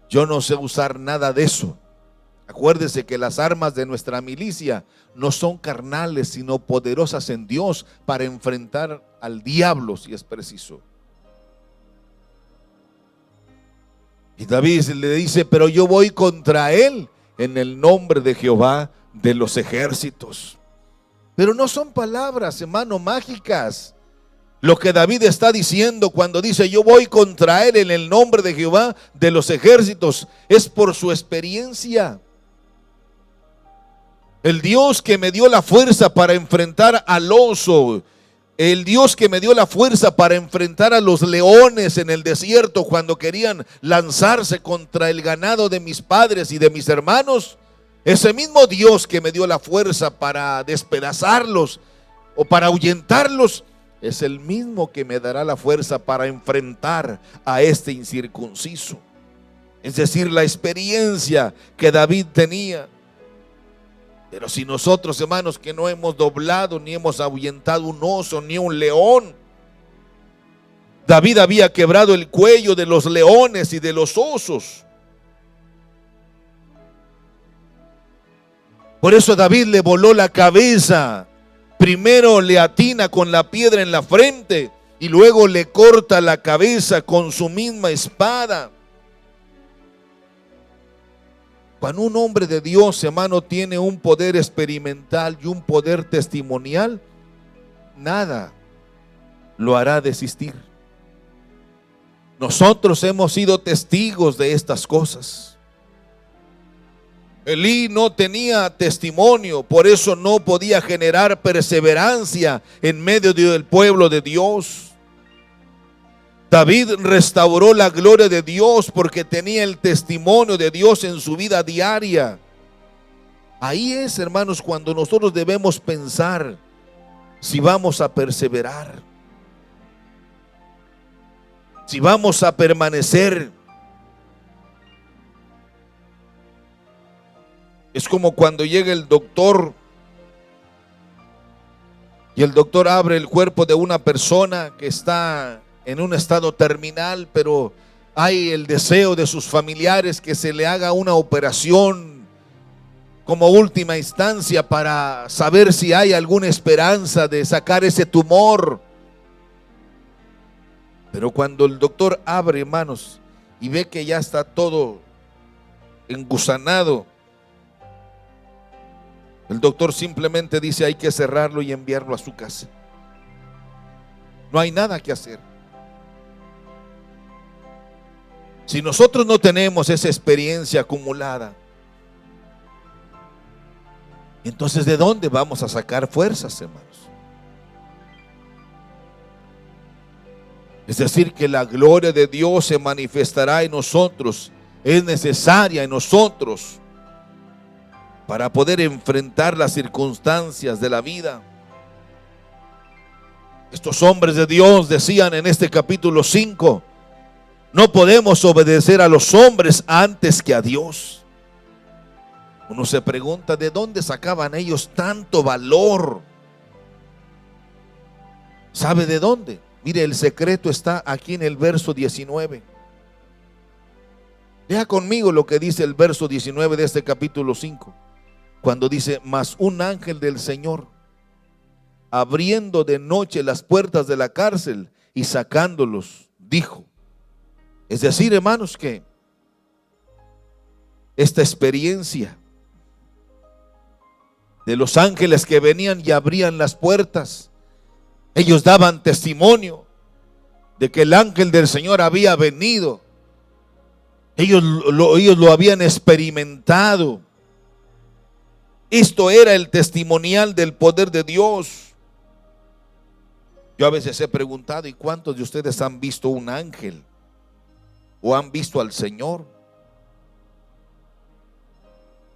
B: Yo no sé usar nada de eso. Acuérdese que las armas de nuestra milicia no son carnales, sino poderosas en Dios para enfrentar al diablo si es preciso. Y David le dice, pero yo voy contra él en el nombre de Jehová de los ejércitos. Pero no son palabras, hermano, mágicas. Lo que David está diciendo cuando dice yo voy contra él en el nombre de Jehová de los ejércitos es por su experiencia. El Dios que me dio la fuerza para enfrentar al oso, el Dios que me dio la fuerza para enfrentar a los leones en el desierto cuando querían lanzarse contra el ganado de mis padres y de mis hermanos, ese mismo Dios que me dio la fuerza para despedazarlos o para ahuyentarlos, es el mismo que me dará la fuerza para enfrentar a este incircunciso. Es decir, la experiencia que David tenía. Pero si nosotros, hermanos, que no hemos doblado, ni hemos ahuyentado un oso, ni un león. David había quebrado el cuello de los leones y de los osos. Por eso David le voló la cabeza. Primero le atina con la piedra en la frente y luego le corta la cabeza con su misma espada. Cuando un hombre de Dios, hermano, tiene un poder experimental y un poder testimonial, nada lo hará desistir. Nosotros hemos sido testigos de estas cosas. Elí no tenía testimonio, por eso no podía generar perseverancia en medio del pueblo de Dios. David restauró la gloria de Dios porque tenía el testimonio de Dios en su vida diaria. Ahí es, hermanos, cuando nosotros debemos pensar si vamos a perseverar, si vamos a permanecer. Es como cuando llega el doctor y el doctor abre el cuerpo de una persona que está en un estado terminal, pero hay el deseo de sus familiares que se le haga una operación como última instancia para saber si hay alguna esperanza de sacar ese tumor. Pero cuando el doctor abre, hermanos, y ve que ya está todo engusanado, el doctor simplemente dice: hay que cerrarlo y enviarlo a su casa. No hay nada que hacer. Si nosotros no tenemos esa experiencia acumulada, entonces ¿de dónde vamos a sacar fuerzas, hermanos? Es decir, que la gloria de Dios se manifestará en nosotros, es necesaria en nosotros para poder enfrentar las circunstancias de la vida. Estos hombres de Dios decían en este capítulo 5: no podemos obedecer a los hombres antes que a Dios. Uno se pregunta, ¿de dónde sacaban ellos tanto valor? ¿Sabe de dónde? Mire, el secreto está aquí en el verso 19. Lea conmigo lo que dice el verso 19 de este capítulo 5. Cuando dice: mas un ángel del Señor, abriendo de noche las puertas de la cárcel y sacándolos, dijo. Es decir, hermanos, que esta experiencia de los ángeles que venían y abrían las puertas, ellos daban testimonio de que el ángel del Señor había venido. Ellos lo habían experimentado. Esto era el testimonial del poder de Dios. Yo a veces he preguntado: ¿y cuántos de ustedes han visto un ángel? ¿O han visto al Señor?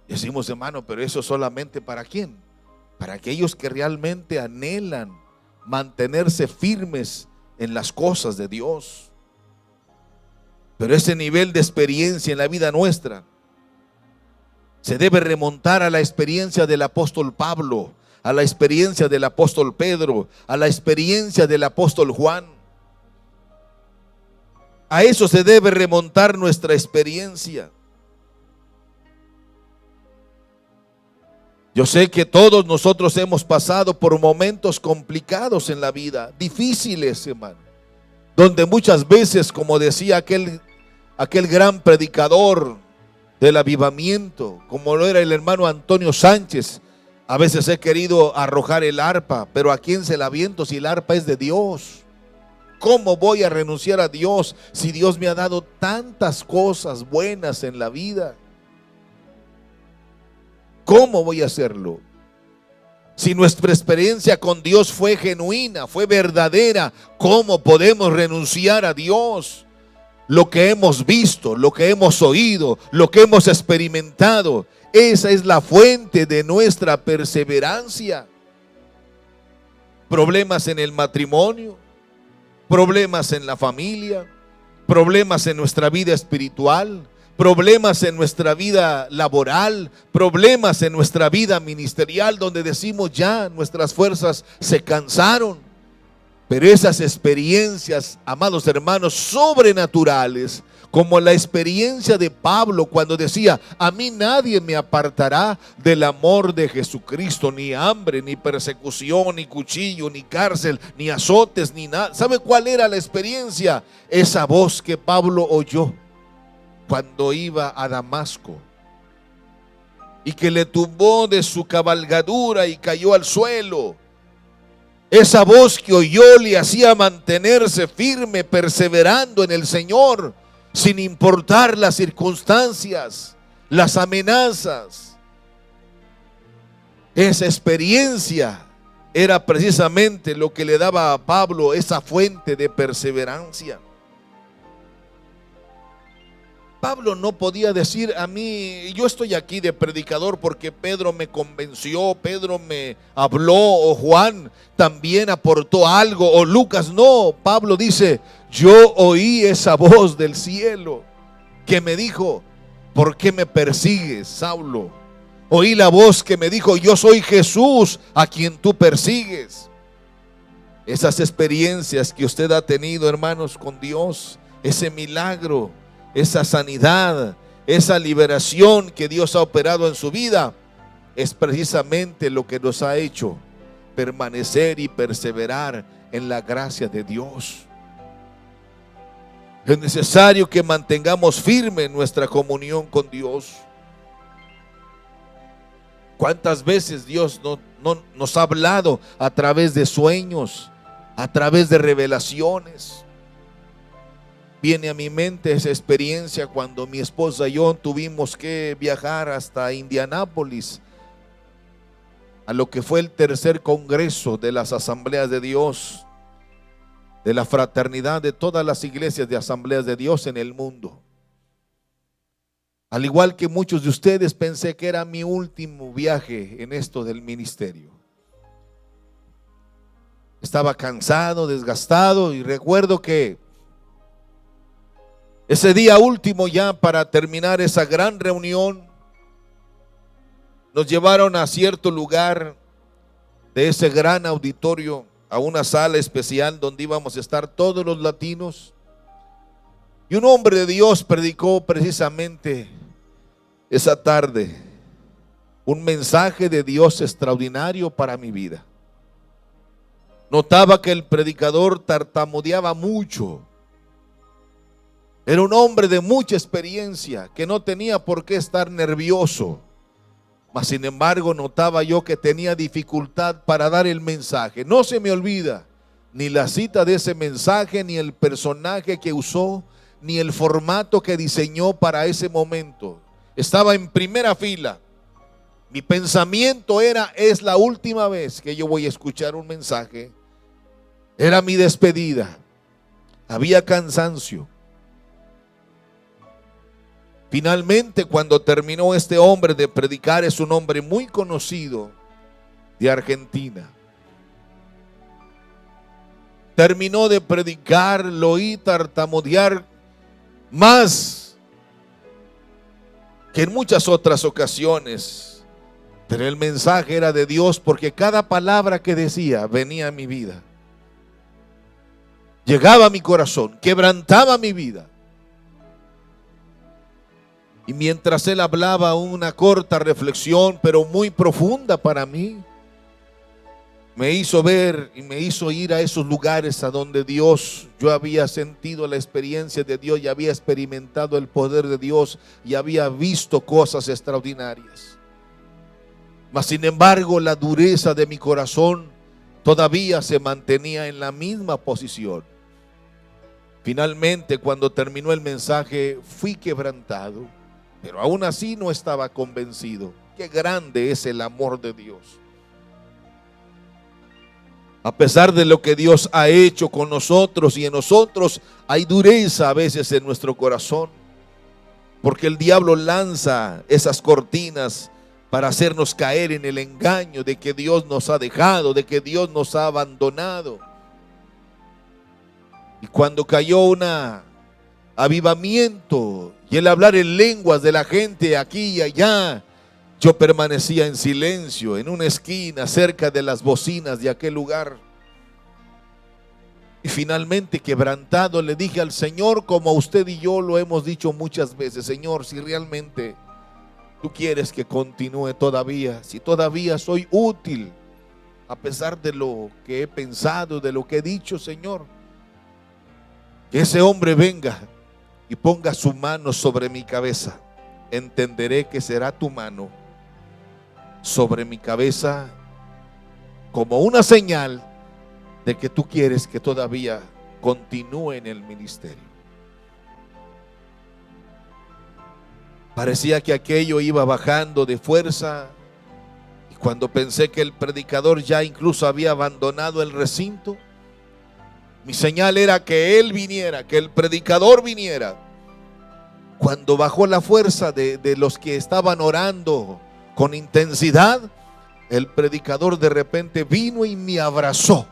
B: Decimos, hermano, pero eso solamente ¿para quién? Para aquellos que realmente anhelan mantenerse firmes en las cosas de Dios. Pero ese nivel de experiencia en la vida nuestra se debe remontar a la experiencia del apóstol Pablo, a la experiencia del apóstol Pedro, a la experiencia del apóstol Juan. A eso se debe remontar nuestra experiencia. Yo sé que todos nosotros hemos pasado por momentos complicados en la vida, difíciles, hermano, donde muchas veces, como decía aquel gran predicador del avivamiento, como lo era el hermano Antonio Sánchez, a veces he querido arrojar el arpa, pero ¿a quién se la aviento si el arpa es de Dios? ¿Cómo voy a renunciar a Dios si Dios me ha dado tantas cosas buenas en la vida? ¿Cómo voy a hacerlo? Si nuestra experiencia con Dios fue genuina, fue verdadera, ¿cómo podemos renunciar a Dios? Lo que hemos visto, lo que hemos oído, lo que hemos experimentado, esa es la fuente de nuestra perseverancia. Problemas en el matrimonio, problemas en la familia, problemas en nuestra vida espiritual, problemas en nuestra vida laboral, problemas en nuestra vida ministerial, donde decimos ya nuestras fuerzas se cansaron. Pero esas experiencias, amados hermanos, sobrenaturales, como la experiencia de Pablo cuando decía: a mí nadie me apartará del amor de Jesucristo, ni hambre, ni persecución, ni cuchillo, ni cárcel, ni azotes, ni nada. ¿Sabe cuál era la experiencia? Esa voz que Pablo oyó cuando iba a Damasco y que le tumbó de su cabalgadura y cayó al suelo. Esa voz que oyó le hacía mantenerse firme, perseverando en el Señor, sin importar las circunstancias, las amenazas. Esa experiencia era precisamente lo que le daba a Pablo esa fuente de perseverancia. Pablo no podía decir: a mí, yo estoy aquí de predicador porque Pedro me convenció, Pedro me habló, o Juan también aportó algo, o Lucas. No, Pablo dice: yo oí esa voz del cielo que me dijo: ¿por qué me persigues, Saulo? Oí la voz que me dijo: yo soy Jesús a quien tú persigues. Esas experiencias que usted ha tenido, hermanos, con Dios, ese milagro, esa sanidad, esa liberación que Dios ha operado en su vida, es precisamente lo que nos ha hecho permanecer y perseverar en la gracia de Dios. Es necesario que mantengamos firme nuestra comunión con Dios. ¿Cuántas veces Dios nos ha hablado a través de sueños, a través de revelaciones? Viene a mi mente esa experiencia cuando mi esposa y yo tuvimos que viajar hasta Indianápolis, a lo que fue el tercer congreso de las Asambleas de Dios, de la fraternidad de todas las iglesias de Asambleas de Dios en el mundo. Al igual que muchos de ustedes, pensé que era mi último viaje en esto del ministerio. Estaba cansado, desgastado, y recuerdo que ese día último, ya para terminar esa gran reunión, nos llevaron a cierto lugar de ese gran auditorio, a una sala especial donde íbamos a estar todos los latinos. Y un hombre de Dios predicó precisamente esa tarde un mensaje de Dios extraordinario para mi vida. Notaba que el predicador tartamudeaba mucho. Era un hombre de mucha experiencia, que no tenía por qué estar nervioso. Mas sin embargo notaba yo que tenía dificultad para dar el mensaje. No se me olvida ni la cita de ese mensaje, ni el personaje que usó, ni el formato que diseñó para ese momento. Estaba en primera fila. Mi pensamiento era: es la última vez que yo voy a escuchar un mensaje. Era mi despedida. Había cansancio. Finalmente, cuando terminó este hombre de predicar, es un hombre muy conocido de Argentina. Terminó de predicar, lo oí tartamudear más que en muchas otras ocasiones, pero el mensaje era de Dios, porque cada palabra que decía venía a mi vida, llegaba a mi corazón, quebrantaba mi vida. Y mientras él hablaba, una corta reflexión, pero muy profunda para mí, me hizo ver y me hizo ir a esos lugares a donde Dios, yo había sentido la experiencia de Dios y había experimentado el poder de Dios y había visto cosas extraordinarias. Mas sin embargo, la dureza de mi corazón todavía se mantenía en la misma posición. Finalmente, cuando terminó el mensaje, fui quebrantado. Pero aún así no estaba convencido. Qué grande es el amor de Dios. A pesar de lo que Dios ha hecho con nosotros y en nosotros, hay dureza a veces en nuestro corazón. Porque el diablo lanza esas cortinas para hacernos caer en el engaño de que Dios nos ha dejado, de que Dios nos ha abandonado. Y cuando cayó un avivamiento, y el hablar en lenguas de la gente aquí y allá, yo permanecía en silencio en una esquina cerca de las bocinas de aquel lugar. Y finalmente, quebrantado, le dije al Señor, como usted y yo lo hemos dicho muchas veces: Señor, si realmente tú quieres que continúe todavía, si todavía soy útil, a pesar de lo que he pensado, de lo que he dicho, Señor, que ese hombre venga y ponga su mano sobre mi cabeza. Entenderé que será tu mano sobre mi cabeza como una señal de que tú quieres que todavía continúe en el ministerio. Parecía que aquello iba bajando de fuerza, y cuando pensé que el predicador ya incluso había abandonado el recinto, mi señal era que él viniera, que el predicador viniera. Cuando bajó la fuerza de los que estaban orando con intensidad, el predicador de repente vino y me abrazó.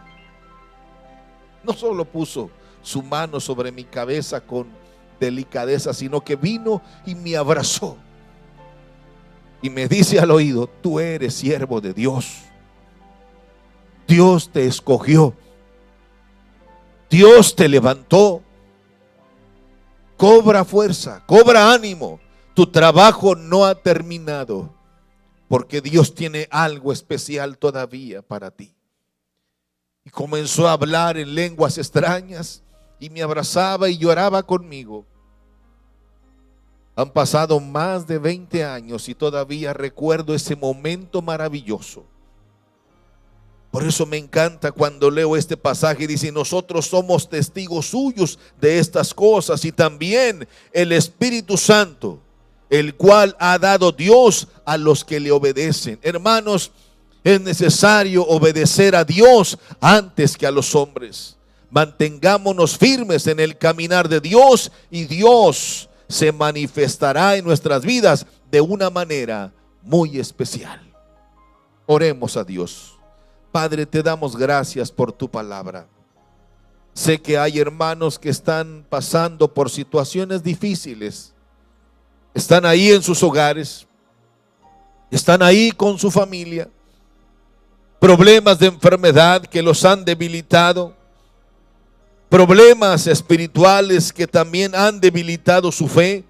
B: No solo puso su mano sobre mi cabeza con delicadeza, sino que vino y me abrazó y me dice al oído: tú eres siervo de Dios. Dios te escogió. Dios te levantó. Cobra fuerza, cobra ánimo. Tu trabajo no ha terminado, porque Dios tiene algo especial todavía para ti. Y comenzó a hablar en lenguas extrañas y me abrazaba y lloraba conmigo. Han pasado más de 20 años y todavía recuerdo ese momento maravilloso. Por eso me encanta cuando leo este pasaje y dice: nosotros somos testigos suyos de estas cosas, y también el Espíritu Santo, el cual ha dado Dios a los que le obedecen. Hermanos, es necesario obedecer a Dios antes que a los hombres. Mantengámonos firmes en el caminar de Dios, y Dios se manifestará en nuestras vidas de una manera muy especial. Oremos a Dios. Padre, te damos gracias por tu palabra. Sé que hay hermanos que están pasando por situaciones difíciles. Están ahí en sus hogares, están ahí con su familia. Problemas de enfermedad que los han debilitado, problemas espirituales que también han debilitado su fe,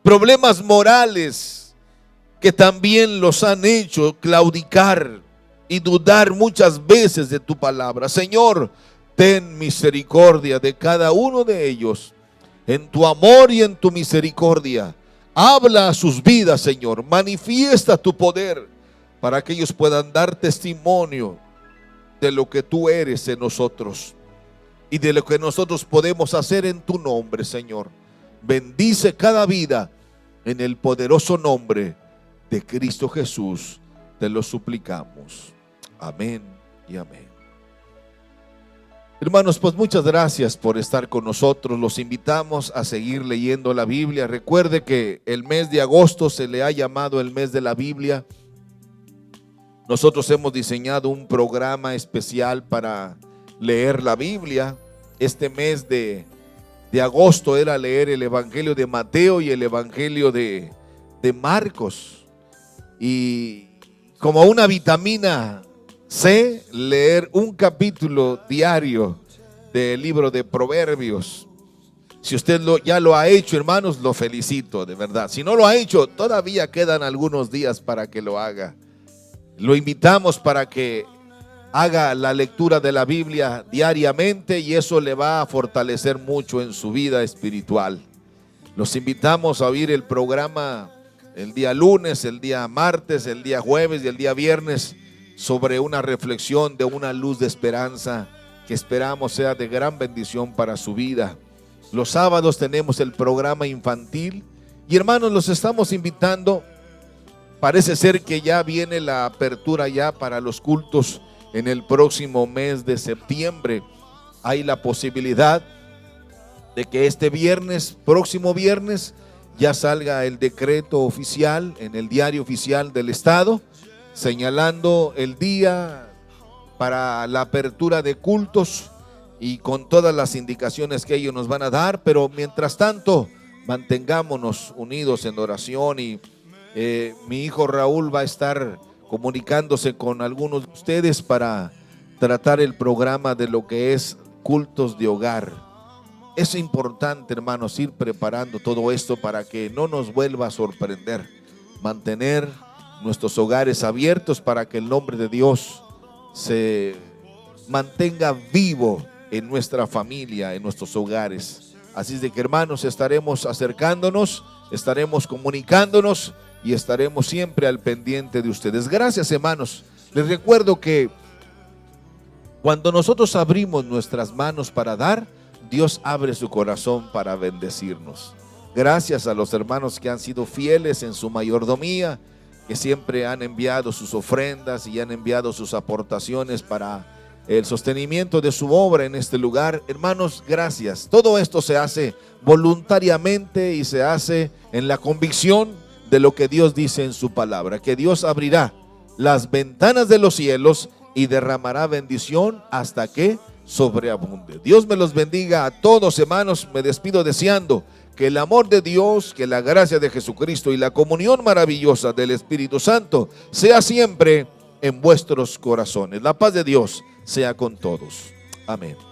B: problemas morales que también los han hecho claudicar y dudar muchas veces de tu palabra. Señor, ten misericordia de cada uno de ellos. En tu amor y en tu misericordia, habla a sus vidas, Señor. Manifiesta tu poder para que ellos puedan dar testimonio de lo que tú eres en nosotros y de lo que nosotros podemos hacer en tu nombre, Señor. Bendice cada vida en el poderoso nombre de Cristo Jesús. Te lo suplicamos. Amén y amén. Hermanos, pues muchas gracias por estar con nosotros. Los invitamos a seguir leyendo la Biblia. Recuerde que el mes de agosto se le ha llamado el mes de la Biblia. Nosotros hemos diseñado un programa especial para leer la Biblia. Este mes de agosto era leer el Evangelio de Mateo y el Evangelio de Marcos. Y como una vitamina C, leer un capítulo diario del libro de Proverbios. Si usted ya lo ha hecho, hermanos, lo felicito, de verdad. Si no lo ha hecho, todavía quedan algunos días para que lo haga. Lo invitamos para que haga la lectura de la Biblia diariamente, y eso le va a fortalecer mucho en su vida espiritual. Los invitamos a oír el programa el día lunes, el día martes, el día jueves y el día viernes, sobre una reflexión de una luz de esperanza que esperamos sea de gran bendición para su vida. Los sábados tenemos el programa infantil, y hermanos, los estamos invitando. Parece ser que ya viene la apertura ya para los cultos en el próximo mes de septiembre. Hay la posibilidad de que este viernes, próximo viernes, ya salga el decreto oficial en el diario oficial del Estado, señalando el día para la apertura de cultos y con todas las indicaciones que ellos nos van a dar. Pero mientras tanto, mantengámonos unidos en oración y mi hijo Raúl va a estar comunicándose con algunos de ustedes para tratar el programa de lo que es cultos de hogar. Es importante, hermanos, ir preparando todo esto para que no nos vuelva a sorprender. Mantener nuestros hogares abiertos para que el nombre de Dios se mantenga vivo en nuestra familia, en nuestros hogares. Así es de que, hermanos, estaremos acercándonos, estaremos comunicándonos y estaremos siempre al pendiente de ustedes. Gracias, hermanos. Les recuerdo que cuando nosotros abrimos nuestras manos para dar, Dios abre su corazón para bendecirnos. Gracias a los hermanos que han sido fieles en su mayordomía, que siempre han enviado sus ofrendas y han enviado sus aportaciones para el sostenimiento de su obra en este lugar. Hermanos, gracias. Todo esto se hace voluntariamente y se hace en la convicción de lo que Dios dice en su palabra, que Dios abrirá las ventanas de los cielos y derramará bendición hasta que sobreabunde. Dios me los bendiga a todos, hermanos. Me despido deseando que el amor de Dios, que la gracia de Jesucristo y la comunión maravillosa del Espíritu Santo sea siempre en vuestros corazones. La paz de Dios sea con todos. Amén.